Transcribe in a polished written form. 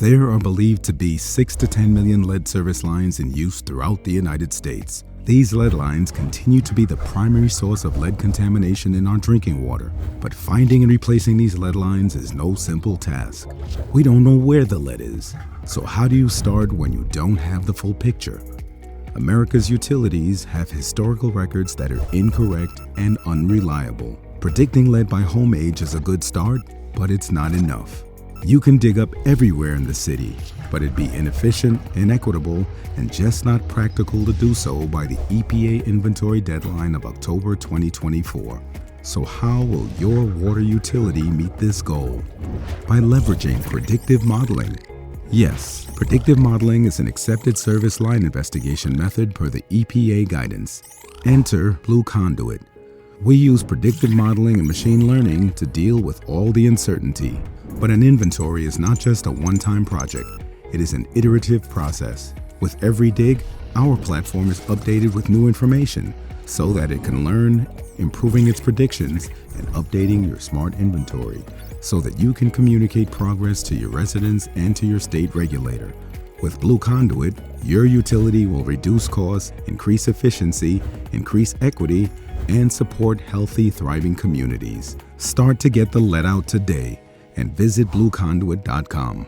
There are believed to be 6 to 10 million lead service lines in use throughout the United States. These lead lines continue to be the primary source of lead contamination in our drinking water, but finding and replacing these lead lines is no simple task. We don't know where the lead is, so how do you start when you don't have the full picture? America's utilities have historical records that are incorrect and unreliable. Predicting lead by home age is a good start, but it's not enough. You can dig up everywhere in the city, but it'd be inefficient, inequitable, and just not practical to do so by the EPA inventory deadline of October 2024. So how will your water utility meet this goal? By leveraging predictive modeling. Yes, predictive modeling is an accepted service line investigation method per the EPA guidance. Enter BlueConduit. We use predictive modeling and machine learning to deal with all the uncertainty. But an inventory is not just a one-time project. It is an iterative process. With every dig, our platform is updated with new information so that it can learn, improving its predictions, and updating your smart inventory so that you can communicate progress to your residents and to your state regulator. With BlueConduit, your utility will reduce costs, increase efficiency, increase equity, and support healthy, thriving communities. Start to get the lead out today and visit BlueConduit.com.